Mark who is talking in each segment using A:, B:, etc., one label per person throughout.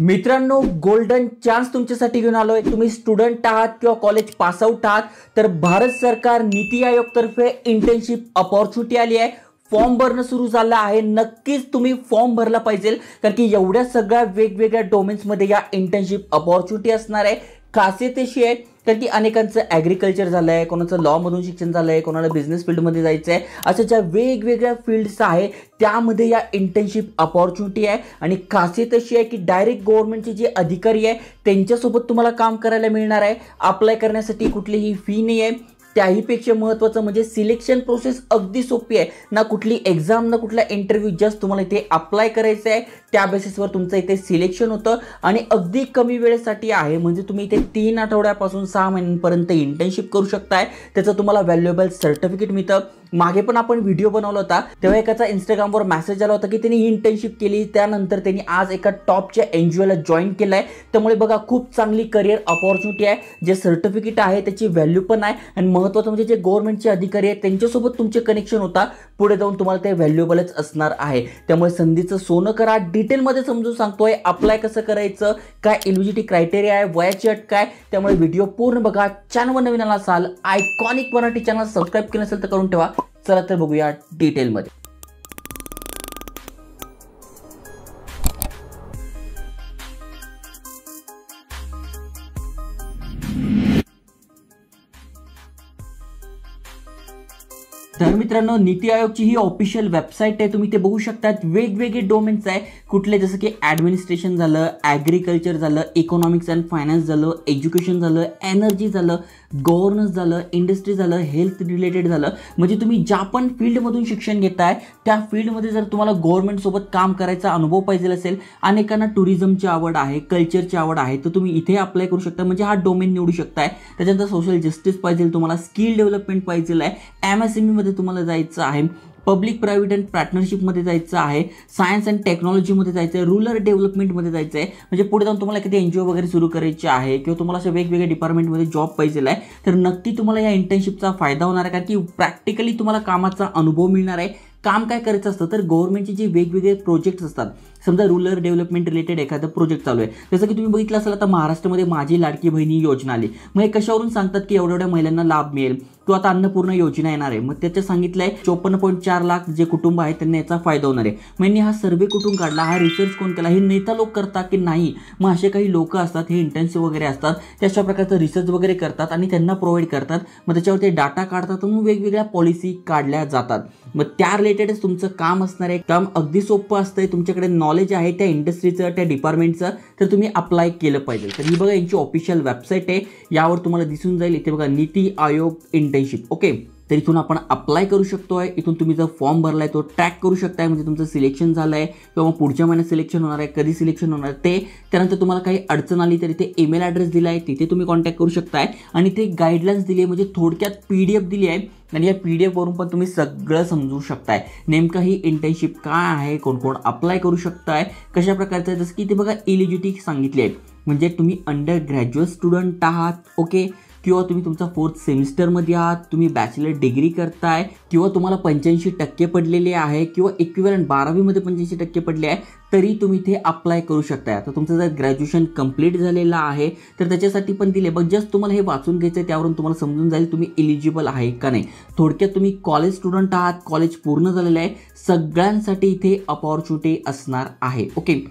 A: मित्रांनो, golden chance तुमच्यासाठी घेऊन आलोय। तुम्ही स्टुडंट आहात किंवा कॉलेज पास आउट आहात तर भारत सरकार नीति आयोग तर्फे इंटर्नशिप अपॉर्च्युनिटी आली आहे। फॉर्म भरणं सुरू झालं आहे। नक्कीच तुम्ही फॉर्म भरला पाहिजे, कारण की एवढ्या सगळ्या वेगवेगळ्या डोमेन्समध्ये या इंटर्नशिप अपॉर्च्युनिटी असणार आहे। खासियत अशी आहे कारण की अनेकांचं ॲग्रिकल्चर झालं आहे, कोणाचं लॉमधून शिक्षण झालं आहे, कोणाला बिझनेस फील्डमध्ये जायचं आहे। अशा ज्या वेगवेगळ्या फील्ड्स आहे त्यामध्ये या इंटर्नशिप अपॉर्च्युनिटी आहे। आणि खासियत अशी आहे की डायरेक्ट गव्हर्नमेंटचे जे अधिकारी आहे त्यांच्यासोबत तुम्हाला काम करायला मिळणार आहे। अप्लाय करण्यासाठी कुठलीही फी नाही आहे। त्याहीपेक्षा महत्त्वाचं म्हणजे सिलेक्शन प्रोसेस अगदी सोपी आहे। ना कुठली एक्झाम ना कुठला इंटरव्ह्यू, जस्ट तुम्हाला इथे अप्लाय करायचं आहे, त्या बेसिसवर तुमचं इथे सिलेक्शन होतं आणि अगदी कमी वेळेसाठी आहे। म्हणजे तुम्ही इथे 3 आठवड्यापासून 6 महिन्यांपर्यंत इंटर्नशिप करू शकताय। त्याचं तुम्हाला व्हॅल्युएबल सर्टिफिकेट मिळतं। मागे पण आपण व्हिडिओ बनवला होता, तेव्हा एकाचा इंस्टाग्रामवर मेसेज आला होता की त्यांनी ही इंटर्नशिप केली, त्यानंतर त्यांनी आज एका टॉपच्या एनजीओला जॉईन केलंय। त्यामुळे बघा, खूप चांगली करिअर अपॉर्च्युनिटी आहे। जे सर्टिफिकेट आहे त्याची व्हॅल्यू पण आहे आणि महत्त्वाचं म्हणजे जे गव्हर्नमेंटचे अधिकारी आहेत त्यांच्यासोबत तुमचे कनेक्शन होता, पुढे जाऊन तुम्हाला ते व्हॅल्युएबलच असणार आहे। त्यामुळे संधीचं सोनं करा। डिटेलमध्ये समजून सांगतोय अप्लाय कसं करायचं, काय एलिजिबिलिटी क्रायटेरिया आहे, वयाची अट काय, त्यामुळे व्हिडिओ पूर्ण बघा। चॅनलवर नवीन आला असाल, आयकॉनिक मराठी चॅनल सबस्क्राईब केलं असेल तर करून ठेवा। चला तर बघूया डिटेलमध्ये। तर मित्रांनो, नीति आयोगची ही ऑफिशियल वेबसाईट आहे, तुम्ही ते बघू शकता। वेगवेगळे डोमेन्स आहे कुठले, जसं की ॲडमिनिस्ट्रेशन झालं, ॲग्रिकल्चर झालं, इकॉनॉमिक्स अँड फायनान्स झालं, एज्युकेशन झालं, एनर्जी झालं, गव्हर्नन्स झालं, इंडस्ट्री झालं, हेल्थ रिलेटेड झालं। म्हणजे तुम्ही ज्या पण फील्डमधून शिक्षण घेताय त्या फील्डमध्ये जर तुम्हाला गव्हर्नमेंटसोबत काम करायचा अनुभव पाहिजे असेल, अनेकांना टुरिझमची आवड आहे, कल्चरची आवड आहे, तर तुम्ही इथे अप्लाय करू शकता। म्हणजे हा डोमेन निवडू शकताय। त्याच्यानंतर सोशल जस्टिस पाहिजे तुम्हाला, स्किल डेव्हलपमेंट पाहिजे आहे, MSME मध्ये तुम्हाला जायचं आहे, पब्लिक प्रायव्हेट अँड पार्टनरशिपमध्ये जायचं आहे, सायन्स अँड टेक्नॉलॉजीमध्ये जायचं आहे, रूरल डेव्हलपमेंटमध्ये जायचं आहे। म्हणजे पुढे जाऊन तुम्हाला एखादी एनजीओ वगैरे सुरू करायची आहे किंवा तुम्हाला अशा वेगवेगळ्या डिपार्टमेंटमध्ये जॉब पाहिजे आहे, तर नक्की तुम्हाला या इंटर्नशिपचा फायदा होणार आहे, कारण की प्रॅक्टिकली तुम्हाला कामाचा अनुभव मिळणार आहे। काम काय करायचं असतं तर गव्हर्नमेंटचे जे वेगवेगळे प्रोजेक्ट्स असतात, समजा रूरल डेव्हलपमेंट रिलेटेड एखादं प्रोजेक्ट चालू आहे, जसं की तुम्ही बघितलं असेल आता महाराष्ट्रामध्ये माझी लाडकी बहिणी योजना आली। मग हे कशावरून सांगतात की एवढ्या महिलांना लाभ मिळेल, किंवा आता अन्नपूर्णा योजना येणार आहे, मग त्याचं सांगितलंय 54.4 लाख जे कुटुंब आहेत त्यांना याचा फायदा होणार आहे। मग हा सर्वे कुठून काढला, हा रिसर्च कोण केला, हे नेता लोक करतात की नाही? मग असे काही लोक असतात, हे इंटर्नशिप वगैरे असतात, त्याच्या प्रकारचं रिसर्च वगैरे करतात आणि त्यांना प्रोव्हाइड करतात। मग त्याच्यावर ते डाटा काढतात, मग वेगवेगळ्या पॉलिसी काढल्या जातात। मग त्या रिलेटेडच तुमचं काम असणार आहे। काम अगदी सोपं असतंय, तुमच्याकडे नॉलेज आहे त्या इंडस्ट्रीचं, त्या डिपार्टमेंटचं, तर तुम्ही अप्लाय केलं पाहिजे। तर ही बघा यांची ऑफिशियल वेबसाईट आहे, यावर तुम्हाला दिसून जाईल। इथे बघा नीति आयोग इंटर्नशिप, ओके। तर इथून आपण अप्लाय करू शकतोय। इथून तुम्ही जर फॉर्म भरलाय तो ट्रॅक करू शकताय, म्हणजे तुमचं सिलेक्शन झालंय किंवा मग पुढच्या महिन्यात सिलेक्शन होणार आहे, कधी सिलेक्शन होणार ते। त्यानंतर तुम्हाला काही अडचण आली तर इथे ईमेल ॲड्रेस दिला आहे, तिथे तुम्ही कॉन्टॅक्ट करू शकताय। आणि ते गाईडलाईन्स दिली आहे, म्हणजे थोडक्यात PDF दिली आहे आणि या PDF वरून पण तुम्ही सगळं समजू शकताय। नेमकं ही इंटर्नशिप काय आहे, कोण कोण अप्लाय करू शकताय, कशा प्रकारचं आहे। जसं की इथे बघा एलिजिबिलिटी सांगितली आहे, म्हणजे तुम्ही अंडर ग्रॅज्युएट स्टुडंट आहात, ओके, किंवा तुम्ही तुमचा 4th सेमिस्टरमध्ये आहात, तुम्ही बॅचलर डिग्री करताय, किंवा तुम्हाला 85% पडलेले आहे, किंवा इक्विव्हॅलंट 12वीमध्ये 85% पडले आहे, तरी तुम्ही इथे अप्लाय करू शकताय। आता तुमचं जर ग्रॅज्युएशन कंप्लीट झालेलं आहे तर त्याच्यासाठी पण दिले, बघ जस्ट तुम्हाला हे वाचून घ्यायचं आहे, त्यावरून तुम्हाला समजून जाईल तुम्ही एलिजिबल आहे का नाही। थोडक्यात तुम्ही कॉलेज स्टुडंट आहात, कॉलेज पूर्ण झालेलं आहे, सगळ्यांसाठी इथे अपॉर्च्युनिटी असणार आहे, ओके।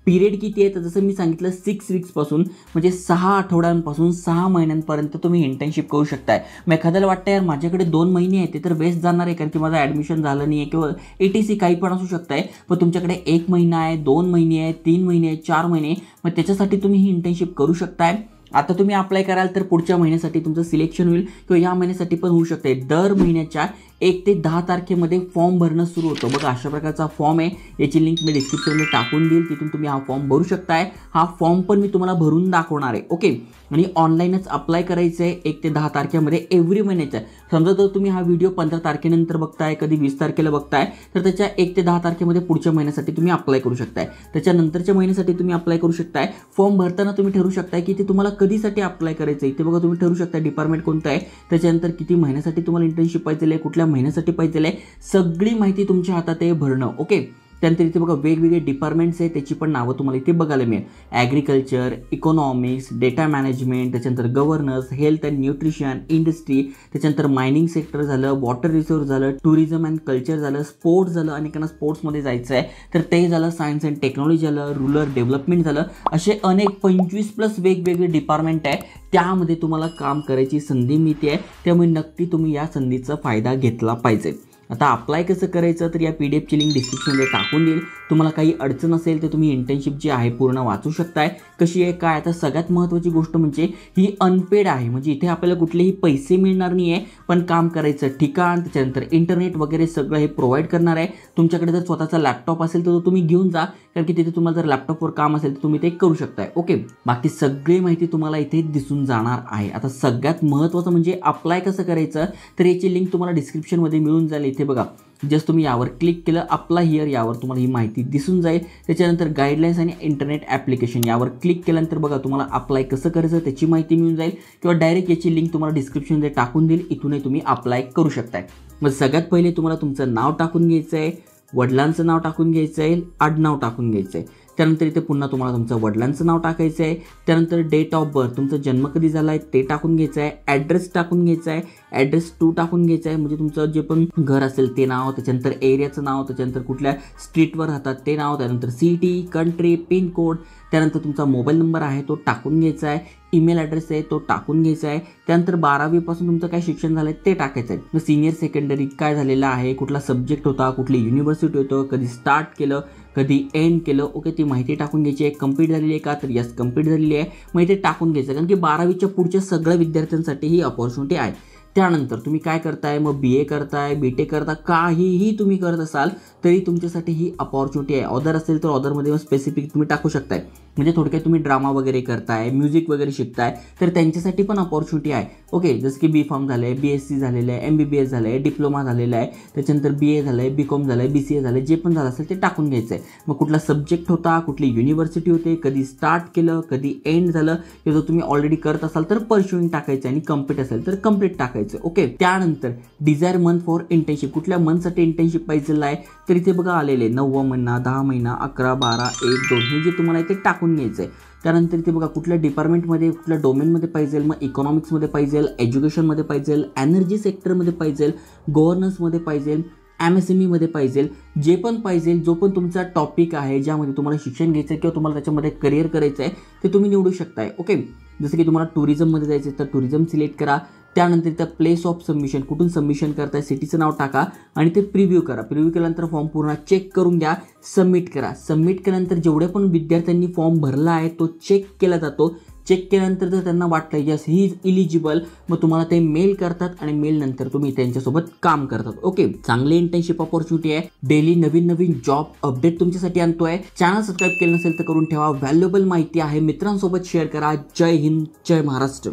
A: पिरियड किती आहे तर जसं मी सांगितलं 6 वीक्सपासून, म्हणजे 6 आठवड्यांपासून 6 महिन्यांपर्यंत तुम्ही इंटर्नशिप करू शकताय। मग एखाद्याला वाटतं यार माझ्याकडे 2 महिने आहेत ते तर बेस्ट जाणार आहे, कारण की माझं ॲडमिशन झालं नाही आहे किंवा ETC काही पण असू शकतं आहे, पण तुमच्याकडे 1 महिना आहे, 2 महिने आहे, 3 महिने आहे, 4 महिने, मग त्याच्यासाठी तुम्ही ही इंटर्नशिप करू शकताय। आता तुम्ही अप्लाय कराल तर पुढच्या महिन्यासाठी तुमचं सिलेक्शन होईल किंवा या महिन्यासाठी पण होऊ शकते। दर महिन्याच्या 1 ते 10 तारखेमध्ये फॉर्म भरणं सुरू होतं। बघा अशा प्रकारचा फॉर्म आहे, याची लिंक मी डिस्क्रिप्शनमध्ये टाकून देईल, तिथून तुम्ही हा फॉर्म भरू शकताय। हा फॉर्म पण मी तुम्हाला भरून दाखवणार आहे, ओके। आणि ऑनलाईनच अप्लाय करायचं आहे 1 ते 10 तारखेमध्ये एव्हरी महिन्याच्या। समजा जर तुम्ही हा व्हिडिओ 15 तारखेनंतर बघताय, कधी 20 तारखेला बघताय, तर त्याच्या 1 ते 10 तारखेमध्ये पुढच्या महिन्यासाठी तुम्ही अप्लाय करू शकताय। त्याच्यानंतरच्या महिन्यासाठी तुम्ही अप्लाय करू शकताय। फॉर्म भरताना तुम्ही ठरवू शकताय की ते तुम्हाला कधीसाठी अप्लाय करायचं आहे। इथे बघा तुम्ही ठरवू शकता डिपार्टमेंट कोणतं आहे, त्याच्यानंतर किती महिन्यासाठी तुम्हाला इंटर्नशिप पाहिजे आहे, कुठल्या महिन्यासाठी पाहिजे आहे, सगळी माहिती तुमच्या हातात आहे भरणं, ओके। त्यानंतर इथे बघा वेगवेगळे डिपार्टमेंट्स आहेत, त्याची पण नावं तुम्हाला इथे बघायला मिळेल. ॲग्रिकल्चर, इकॉनॉमिक्स, डेटा मॅनेजमेंट, त्याच्यानंतर governance, health and nutrition, industry, त्याच्यानंतर मायनिंग सेक्टर झालं, वॉटर रिसोर्स झालं, टुरिझम अँड कल्चर झालं, स्पोर्ट्स झालं, अनेकांना स्पोर्ट्समध्ये जायचं आहे तर ते झालं, सायन्स अँड टेक्नॉलॉजी झालं, रुरल डेव्हलपमेंट झालं. असे अनेक 25+ वेगवेगळे डिपार्टमेंट आहे, त्यामध्ये तुम्हाला काम करायची संधी मिळते आहे. त्यामुळे नक्की तुम्ही या संधीचा फायदा घेतला पाहिजे. आता अप्लाय कसं करायचं तर या PDF ची लिंक डिस्क्रिप्शनमध्ये टाकून देईल. तुम्हाला काही अडचण असेल तर तुम्ही इंटर्नशिप जी आहे पूर्ण वाचू शकताय. कशी आहे काय. आता सगळ्यात महत्त्वाची गोष्ट म्हणजे ही अनपेड आहे, म्हणजे इथे आपल्याला कुठलेही पैसे मिळणार नाही आहे, पण काम करायचं ठिकाण, त्याच्यानंतर इंटरनेट वगैरे सगळं हे प्रोव्हाइड करणार आहे. तुमच्याकडे जर स्वतःचा लॅपटॉप असेल तर तो तुम्ही घेऊन जा, कारण की तिथे तुम्हाला जर लॅपटॉपवर काम असेल तर तुम्ही ते करू शकताय. ओके, बाकी सगळी माहिती तुम्हाला इथे दिसून जाणार आहे. आता सगळ्यात महत्त्वाचं म्हणजे अप्लाय कसं करायचं तर याची लिंक तुम्हाला डिस्क्रिप्शनमध्ये मिळून जाईल. इथे बघा जस्ट तुम्ही यावर क्लिक केलं, अप्लाय हिअर, यावर तुम्हाला ही माहिती दिसून जाईल. त्याच्यानंतर गाईडलाईन्स आणि इंटरनेट ॲप्लिकेशन यावर क्लिक केल्यानंतर बघा तुम्हाला अप्लाय कसं करायचं त्याची माहिती मिळून जाईल, किंवा डायरेक्ट याची लिंक तुम्हाला डिस्क्रिप्शनमध्ये टाकून देईल. इथूनही तुम्ही अप्लाय करू शकताय. मग सगळ्यात पहिले तुम्हाला तुमचं नाव टाकून घ्यायचं आहे, वडिलांचं नाव टाकून घ्यायचं आहे, आडनाव टाकून घ्यायचं आहे. त्यानंतर इथे पुन्हा तुम्हाला तुमचं वडिलांचं नाव टाकायचं आहे. त्यानंतर डेट ऑफ बर्थ, तुमचा जन्म कधी झाला आहे ते टाकून घ्यायचं आहे. ॲड्रेस टाकून घ्यायचा आहे, ॲड्रेस 2 टाकून घ्यायचं आहे, म्हणजे तुमचं जे पण घर असेल ते नाव, त्याच्यानंतर एरियाचं नाव, त्याच्यानंतर कुठल्या स्ट्रीटवर राहतात ते नाव, त्यानंतर सिटी, कंट्री, पिन कोड, त्यानंतर तुमचा मोबाईल नंबर आहे तो टाकून घ्यायचा आहे, ईमेल ॲड्रेस आहे तो टाकून घ्यायचा आहे. त्यानंतर 12वीपासून तुमचं काय शिक्षण झालं आहे ते टाकायचं आहे. मग सिनियर सेकंडरी काय झालेलं आहे, कुठला सब्जेक्ट होता, कुठली युनिव्हर्सिटी होतं, कधी स्टार्ट केलं, कधी एंड केलं. ओके, ती माहिती टाकून घ्यायची आहे. कंप्लीट झालेली आहे का तर यस कंप्लीट झालेली आहे, मग इथे टाकून घ्यायचं, कारण की 12वीच्या पुढच्या सगळ्या विद्यार्थ्यांसाठी ही अपॉर्च्युनिटी आहे. त्यानंतर तुम्ही काय करताय, मग BA करताय, BTech करता, काहीही तुम्ही करत असाल तरी तुमच्यासाठी ही अपॉर्च्युनिटी आहे. ऑदर असेल तर ऑदरमध्ये स्पेसिफिक तुम्ही टाकू शकताय. म्हणजे थोडक्यात तुम्ही ड्रामा वगैरे करताय, म्युझिक वगैरे शिकताय तर त्यांच्यासाठी पण अपॉर्च्युनिटी आहे. ओके, जसं की B.Pharm झालं आहे, BSc झालेलं आहे, MBBS झालं आहे, डिप्लोमा झालेला आहे, त्याच्यानंतर BA झालं आहे, B.Com झालं आहे, BCA झालं आहे, जे पण झालं असेल ते टाकून घ्यायचं आहे. मग कुठला सब्जेक्ट होता, कुठली युनिव्हर्सिटी होते, कधी स्टार्ट केलं, कधी एंड झालं, हे जर तुम्ही ऑलरेडी करत असाल तर परस्युइंग टाकायचं आणि कंप्लीट असेल तर कंप्लीट टाकायचं. ओके, त्यानंतर डिझायर मंथ फॉर इंटर्नशिप, कुठल्या मंथसाठी इंटर्नशिप पाहिजे आहे तर इथे बघा आलेले 9वा महिना, 10 महिना, 11, 12, 1, 2 हे जे तुम्हाला इथे टाकून घ्यायचं आहे. त्यानंतर इथे बघा कुठल्या डिपार्टमेंटमध्ये, कुठल्या डोमेनमध्ये पाहिजे, मग इकॉनॉमिक्समध्ये पाहिजे, एज्युकेशनमध्ये पाहिजे, एनर्जी सेक्टरमध्ये पाहिजे, गव्हर्नन्समध्ये पाहिजे, MSME पाहिजे, जे पण पाहिजे, जो पण तुमचा टॉपिक आहे ज्यामध्ये तुम्हाला शिक्षण घ्यायचं आहे किंवा तुम्हाला त्याच्यामध्ये करिअर करायचं आहे ते तुम्ही निवडू शकताय. ओके, जसं की तुम्हाला टुरिझममध्ये जायचं आहे तर टुरिझम सिलेक्ट करा. त्यानंतर त्या प्लेस ऑफ सबमिशन, कुठून सबमिशन करताय, सिटीचं नाव टाका आणि ते प्रिव्ह्यू करा. प्रिव्ह्यू केल्यानंतर फॉर्म पूर्ण चेक करून घ्या, सबमिट करा. सबमिट केल्यानंतर जेवढे पण विद्यार्थ्यांनी फॉर्म भरला आहे तो चेक केला जातो. चेक केल्यानंतर जर त्यांना वाटतं यस ही इज इलिजिबल, मग तुम्हाला ते मेल करतात आणि मेल नंतर तुम्ही त्यांच्यासोबत काम करतात. ओके, चांगली इंटर्नशिप अपॉर्च्युनिटी आहे. डेली नवीन नवीन जॉब अपडेट तुमच्यासाठी आणतोय. चॅनल सबस्क्राईब केलं नसेल तर करून ठेवा. व्हॅल्युएबल माहिती आहे, मित्रांसोबत शेअर करा. जय हिंद, जय महाराष्ट्र.